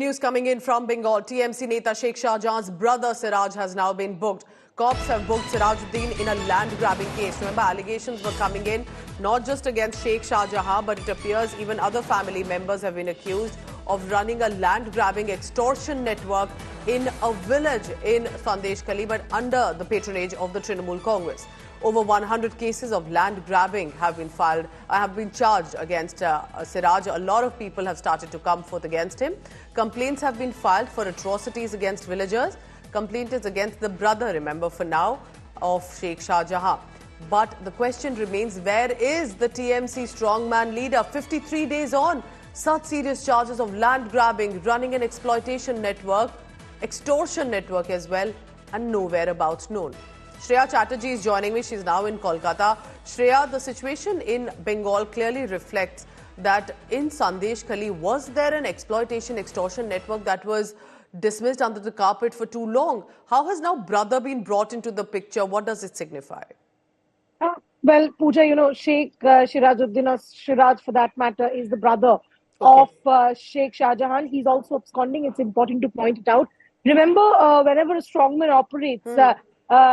news coming in from Bengal. TMC Neta Sheikh Shah Jahan's brother Siraj has now been booked. Cops have booked Sirajuddin in a land-grabbing case. Remember, allegations were coming in not just against Sheikh Shah Jahan, but it appears even other family members have been accused of running a land-grabbing extortion network in a village in Sandesh Kali, but under the patronage of the Trinamool Congress. Over 100 cases of land grabbing have been charged against Siraj. A lot of people have started to come forth against him. Complaints have been filed for atrocities against villagers. Complaint is against the brother, remember, for now, of Sheikh Shah Jahan. But the question remains, where is the TMC strongman leader? 53 days on, such serious charges of land grabbing, running an exploitation network, extortion network as well, and no whereabouts known. Shreya Chatterjee is joining me. She's now in Kolkata. Shreya, the situation in Bengal clearly reflects that in Sandesh Kali, was there an exploitation extortion network that was dismissed under the carpet for too long? How has now brother been brought into the picture? What does it signify? Well, Pooja, Sheikh Sirajuddin, or Siraj for that matter, is the brother of Sheikh Shah Jahan. He's also absconding. It's important to point it out. Remember, whenever a strongman operates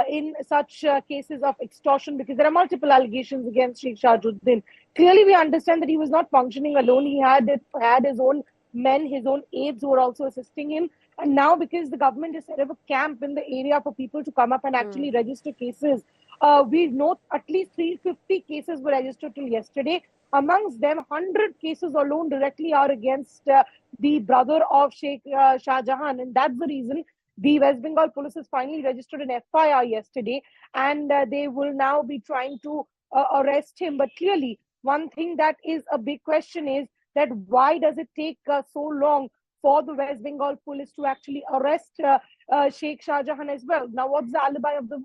in such cases of extortion, because there are multiple allegations against Sheikh Sirajuddin, clearly we understand that he was not functioning alone. He had his own men, his own aides who were also assisting him. And now, because the government has set up a camp in the area for people to come up and actually register cases, we know at least 350 cases were registered till yesterday. Amongst them, 100 cases alone directly are against the brother of Sheikh Shah Jahan. And that's the reason the West Bengal police has finally registered an FIR yesterday, and they will now be trying to arrest him. But clearly, one thing that is a big question is that why does it take so long for the West Bengal police to actually arrest Sheikh Shah Jahan as well? Now, what's the alibi of the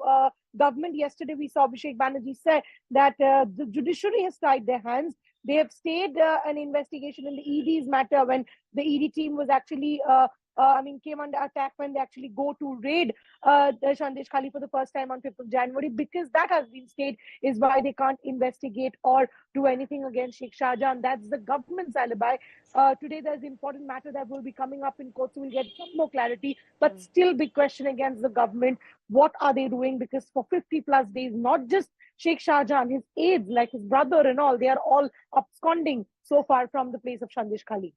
government? Yesterday, we saw Abhishek Banerjee say that the judiciary has tied their hands. They have stayed an investigation in the ED's matter when the ED team was actually came under attack when they actually go to raid the Sandesh Kali for the first time on 5th of January. Because that has been stayed is why they can't investigate or do anything against Sheikh Shah Jahan. That's the government's alibi. Today, there's an important matter that will be coming up in court, so we'll get some more clarity. But still, big question against the government. What are they doing? Because for 50 plus days, not just Sheikh Shah Jahan, his aides, like his brother and all, they are all absconding so far from the place of Sandesh Kali.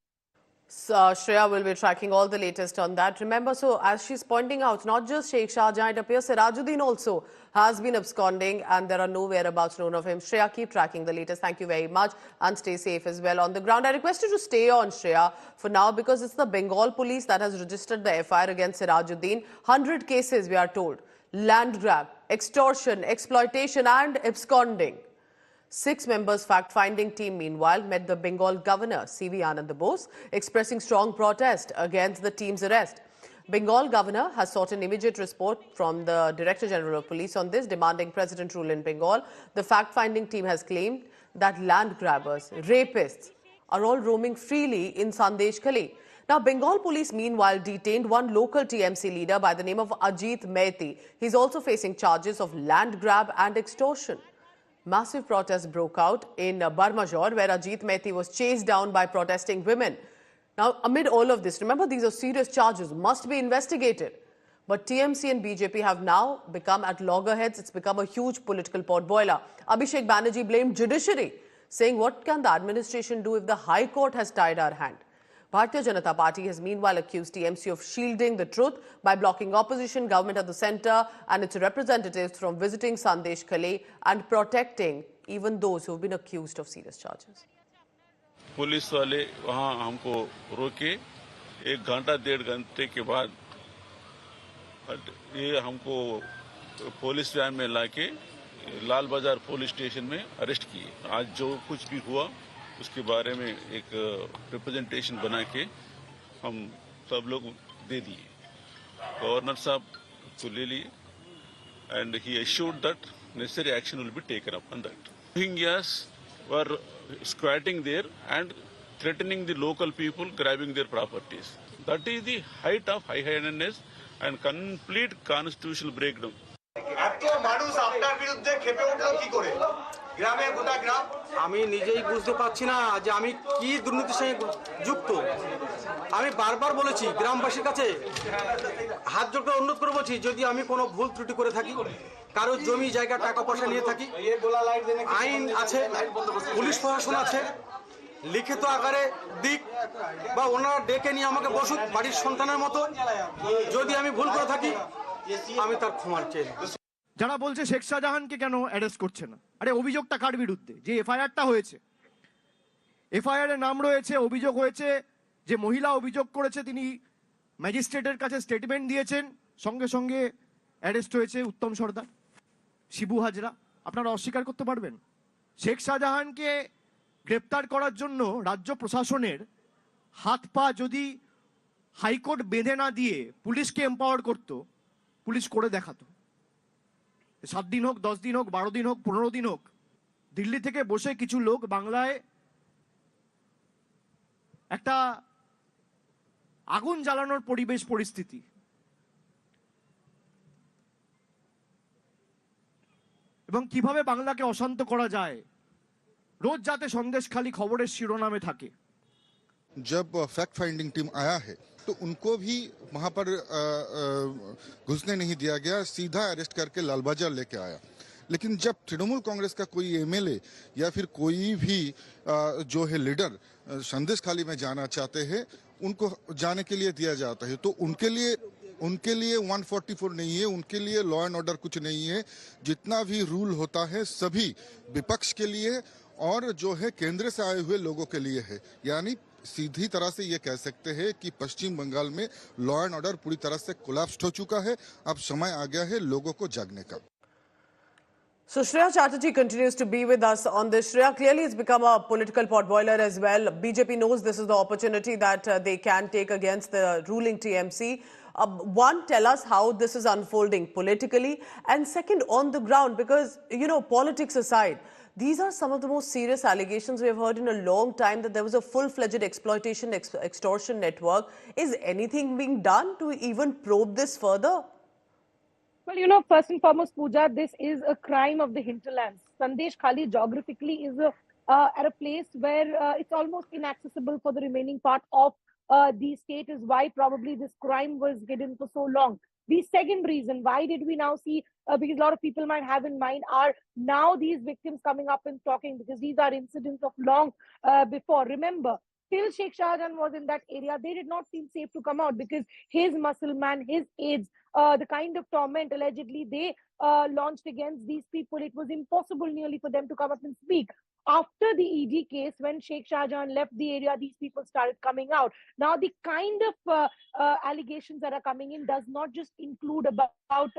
So, Shreya will be tracking all the latest on that. Remember, so as she's pointing out, not just Sheikh Shah Jahan, it appears Sirajuddin also has been absconding and there are no whereabouts known of him. Shreya, keep tracking the latest. Thank you very much and stay safe as well on the ground. I request you to stay on, Shreya, for now, because it's the Bengal police that has registered the FIR against Sirajuddin. 100 cases, we are told. Land grab, extortion, exploitation and absconding. 6 members fact-finding team, meanwhile, met the Bengal governor, C.V. Anand Bose, expressing strong protest against the team's arrest. Bengal governor has sought an immediate report from the Director General of Police on this, demanding President rule in Bengal. The fact-finding team has claimed that land grabbers, rapists are all roaming freely in Sandesh Kali. Now, Bengal police, meanwhile, detained one local TMC leader by the name of Ajit Mehti. He's also facing charges of land grab and extortion. Massive protests broke out in Barmajor, where Ajit Mehti was chased down by protesting women. Now, amid all of this, remember, these are serious charges, must be investigated. But TMC and BJP have now become at loggerheads. It's become a huge political potboiler. Abhishek Banerjee blamed judiciary, saying, what can the administration do if the High Court has tied our hand? Bharatiya Janata Party has meanwhile accused TMC of shielding the truth by blocking opposition government at the centre and its representatives from visiting Sandesh Kali and protecting even those who have been accused of serious charges. Police वाले वहां हमको रोके 1 घंटा 1.5 घंटे के बाद ये हमको पुलिस वैन में लाके लाल बाजार पुलिस स्टेशन में अरेस्ट किए। आज जो कुछ भी हुआ उसके बारे में एक रिप्रेजेंटेशन बना के हम सब लोग दे दिए। गवर्नर साहब को ले लिए and he assured that necessary action will be taken up on that. Rohingyas were squatting there and threatening the local people, grabbing their properties. That is the height of high-handedness and complete constitutional breakdown. গ্রামে গোটা গ্রাম আমি নিজেই বুঝতে পারছি না যে আমি কি দুর্নীতির সঙ্গে যুক্ত। আমি বারবার বলেছি গ্রামবাসীর কাছে হাত জোড় করে অনুরোধ করে বলছি, যদি আমি কোনো ভুল ত্রুটি করে থাকি, কারো জমি জায়গা টাকা পয়সা নিয়ে থাকি, আইন আছে, পুলিশ প্রশাসন আছে, লিখিত আকারে দিক বা ওনারা ডেকে নিয়ে আমাকে বসুক বাড়ির সন্তানের মতো। যদি আমি ভুল করে থাকি আমি তার ক্ষমা চাই। যারা বলছে শেখ শাহজাহানকে কেন অ্যারেস্ট করছে না, আরে অভিযোগটা কার বিরুদ্ধে? যে এফআইআরটা হয়েছে, এফআইআর এর নাম রয়েছে, অভিযোগ হয়েছে, যে মহিলা অভিযোগ করেছে তিনি ম্যাজিস্ট্রেটের কাছে স্টেটমেন্ট দিয়েছেন, সঙ্গে সঙ্গে অ্যারেস্ট হয়েছে উত্তম সর্দার, শিবু হাজরা। আপনারা অস্বীকার করতে পারবেন? শেখ শাহজাহানকে গ্রেপ্তার করার জন্য রাজ্য প্রশাসনের হাত পা যদি হাইকোর্ট বেঁধে না দিয়ে পুলিশকে এম্পাওয়ার করত, পুলিশ করে দেখাতো। 7 দিন হোক, 10 দিন হোক, 12 দিন হোক, 15 দিন হোক, দিল্লি থেকে বসে কিছু লোক বাংলায় একটা আগুন জ্বালানোর পরিবেশ পরিস্থিতি, এবং কিভাবে বাংলাকে অশান্ত করা যায়, रोज जाते संदेशखाली खबरेर शिरोनामे থাকে। जब फैक्ट फाइंडिंग टीम आया है तो उनको भी वहां पर घुसने नहीं दिया गया, सीधा अरेस्ट करके लालबाजार लेके आया। लेकिन जब तृणमूल कांग्रेस का कोई एमएलए या फिर कोई भी जो है लीडर संदेशखाली में जाना चाहते हैं, उनको जाने के लिए दिया जाता है, तो उनके लिए 144 नहीं है, उनके लिए लॉ एंड ऑर्डर कुछ नहीं है। जितना भी रूल होता है सभी विपक्ष के लिए और जो है केंद्र से आए हुए लोगों के लिए है। यानी सीधी तरह से ये कह सकते हैं कि पश्चिम बंगाल में लॉ एंड ऑर्डर पूरी तरह से कोलैप्स हो चुका है। अब समय आ गया है लोगों को जागने का। So Shreya Chatterjee continues to be with us on this. Shreya, clearly it's become a political potboiler as well. BJP knows this is the opportunity that they can take against the ruling TMC. One, tell us how this is unfolding politically, and second, on the ground, because, you know, politics aside, these are some of the most serious allegations we have heard in a long time, that there was a full-fledged exploitation, extortion network. Is anything being done to even probe this further? Well, you know, first and foremost, Pooja, this is a crime of the hinterlands. Sandesh Kali geographically is at a place where it's almost inaccessible for the remaining part of the state, is why probably this crime was hidden for so long. The second reason, why did we now see, because a lot of people might have in mind, are now these victims coming up and talking, because these are incidents of long before. Remember, till Sheikh Shah Jahan was in that area, they did not feel safe to come out, because his muscle man, his aides, the kind of torment allegedly they launched against these people, it was impossible nearly for them to come up and speak. After the ED case, when Sheikh Shah Jahan left the area, these people started coming out. Now, the kind of allegations that are coming in does not just include about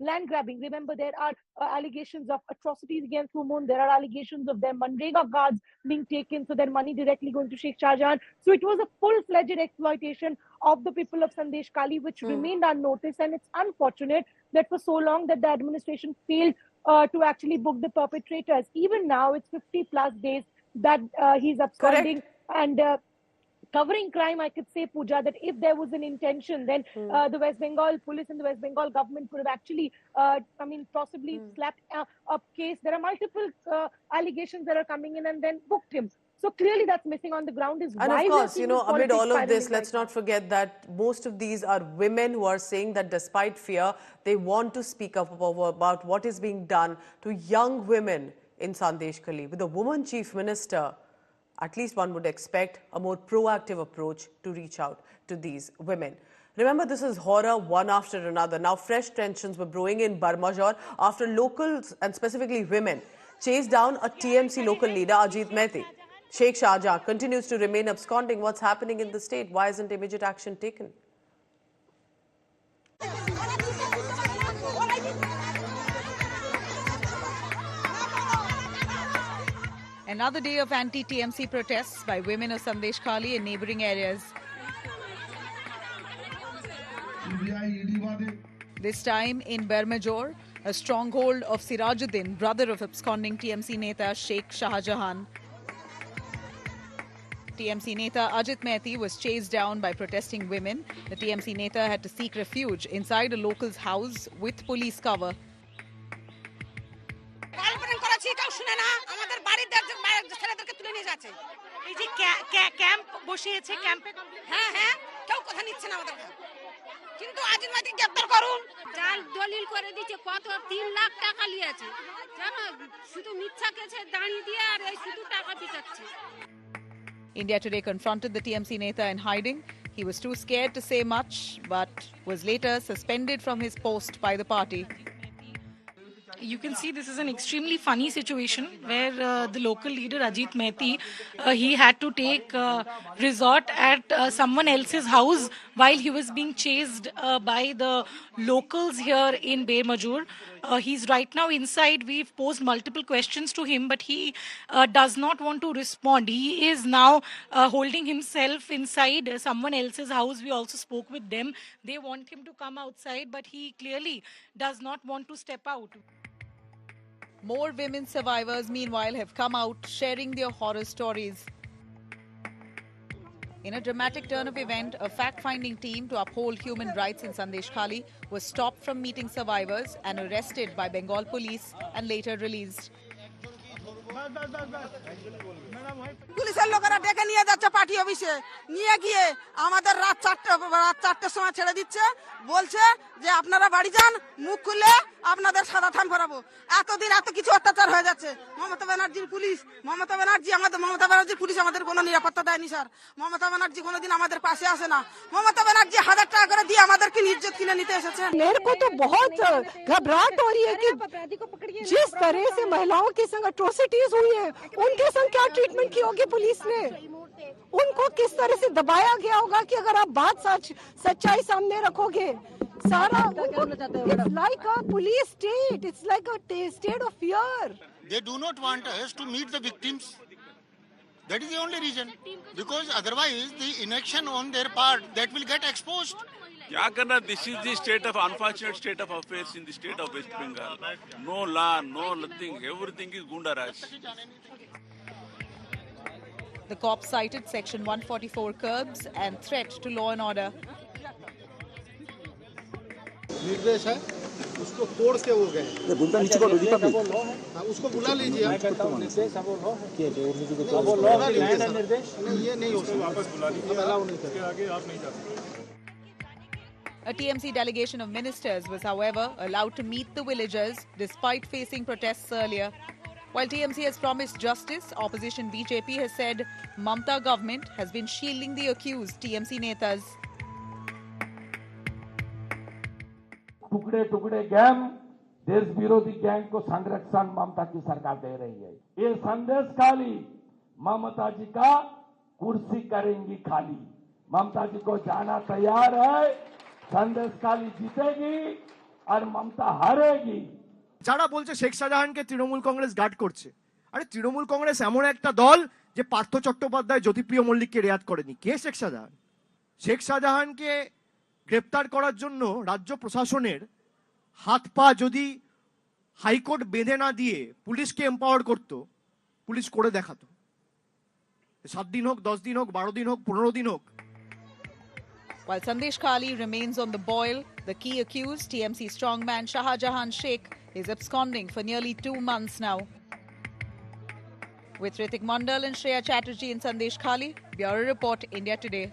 land grabbing. Remember, there are allegations of atrocities against women. There are allegations of their Manrega cards being taken, so their money directly going to Sheikh Shah Jahan. So it was a full-fledged exploitation of the people of Sandesh Kali, which remained unnoticed. And it's unfortunate that for so long that the administration failed to actually book the perpetrators. Even now, it's 50+ days that he's absconding. Correct. And covering crime, I could say, Pooja, that if there was an intention, then the West Bengal police and the West Bengal government could have actually, possibly slapped a case. There are multiple allegations that are coming in and then booked him. So clearly that's missing on the ground. Is and why of course, you know, amid all of this, let's not forget that most of these are women who are saying that despite fear, they want to speak up about what is being done to young women in Sandesh Kali. With a woman chief minister, at least one would expect a more proactive approach to reach out to these women. Remember, this is horror one after another. Now, fresh tensions were brewing in Barmajor after locals, and specifically women, chased down a TMC local leader, Ajit Mehti. Sheikh Shah Jahan continues to remain absconding. What's happening in the state? Why isn't immediate action taken? Another day of anti-TMC protests by women of Sandesh Kali and neighbouring areas. This time in Barmajor, a stronghold of Sirajuddin, brother of absconding TMC Neta Sheikh Shah Jahan. TMC Neta Ajit Mehti was chased down by protesting women. The TMC Neta had to seek refuge inside a local's house with police cover. বলছি এটাও শুনে না, আমাদের বাড়ির ছেলেদেরকে তুলে নিয়ে যাচ্ছে। এই যে ক্যাম্প বসিয়েছে, ক্যাম্পে হ্যাঁ হ্যাঁ, কেউ কথা নিচ্ছে না আমাদের, কিন্তু আজিমাতি গ্রেপ্তার করুন। জাল দলিল করে দিচ্ছে, কত 3 লাখ টাকা নিয়েছে জানো, শুধু মিথ্যা কেসে দাঁড়িয়ে দিয়ে আর এই শুধু টাকা পিটাচ্ছে। India Today confronted the TMC Neta in hiding. He was too scared to say much, but was later suspended from his post by the party. You can see this is an extremely funny situation where the local leader Ajit Mehti, he had to take resort at someone else's house while he was being chased by the locals here in Bermajur. He's right now inside. We've posed multiple questions to him, but he does not want to respond. He is now holding himself inside someone else's house. We also spoke with them. They want him to come outside, but he clearly does not want to step out. More women survivors, meanwhile, have come out sharing their horror stories. In a dramatic turn of event, a fact-finding team to uphold human rights in Sandesh Kali was stopped from meeting survivors and arrested by Bengal police and later released. পুলিশের লোকেরা ডেকে নিয়ে যাচ্ছে party অফিসে, নিয়ে গিয়ে আমাদের রাত 4টার সময় ছেড়ে দিচ্ছে, বলছে যে আপনারা বাড়ি যান, মুখ খুলে আপনাদের সাদা থান পরাবো। এতদিন এত কিছু অত্যাচার হয়ে যাচ্ছে। মমতা ব্যানার্জির পুলিশ আমাদের কোনো নিরাপত্তা দেয়নি স্যার। মমতা ব্যানার্জি কোনোদিন আমাদের পাশে আসে না। মমতা ব্যানার্জি 1000 টাকা করে দিয়ে আমাদেরকে ইজ্জত কিনে নিতে এসেছেন। मेरे को तो बहुत घबराहट हो रही है कि जिस तरह से महिलाओं के संग अट्रोसिटीज हुई है, उनके संग क्या ट्रीटमेंट की होगी पुलिस ने, उनको किस तरह से दबाया गया होगा कि अगर आप बात सच्चाई सामने रखोगे, सारा it's like a police state, it's like a state of fear. They do not want us to meet the victims. That is the only reason, because otherwise the inaction on their part that will get exposed. क्या करना? This is the state of unfortunate state of affairs in the state of West Bengal. No law, no nothing. Everything is Gunda Raj. The cops cited Section 144 curbs and threat to law and order. निर्देश है, उसको तोड़ के वो गए। उसको बुला लीजिए। ये नहीं हो सकता, वापस बुला लीजिए, अलाउ नहीं करेंगे, आप नहीं जा सकते। A TMC delegation of ministers was, however, allowed to meet the villagers despite facing protests earlier. While TMC has promised justice, opposition BJP has said Mamata government has been shielding the accused TMC netas. टुकड़े टुकड़े gang, देश विरोधी gang को संरक्षण ममता की सरकार दे रही है। ये संदेश खाली ममता जी का कुर्सी करेंगी खाली। ममता जी को जाना तैयार है, संदेश खाली जीतेगी और ममता हारेगी। যারা বলছে শেখ শাহজাহানকে তৃণমূল কংগ্রেস গার্ড করছে, আরে তৃণমূল কংগ্রেস এমন একটা দল যে পার্থ চট্টোপাধ্যায়, জ্যোতিপ্রিয় মল্লিককে রেয়াত করেনি। কে শেখ শাহজাহান? শেখ শাহজাহানকে গ্রেপ্তার করার জন্য রাজ্য প্রশাসনের হাত পা যদি হাইকোর্ট বেঁধে না দিয়ে পুলিশকে এম্পাওয়ার করত, পুলিশ করে দেখাতো। 7 দিন হোক, 10 দিন হোক, 12 দিন হোক, 15 দিন হোক। While Sandesh Kali remains on the boil, the key accused, TMC strongman Shah Jahan Sheikh, is absconding for nearly 2 months now. With Ritik Mandal and Shreya Chatterjee in Sandeshkhali, Bureau Report, India Today.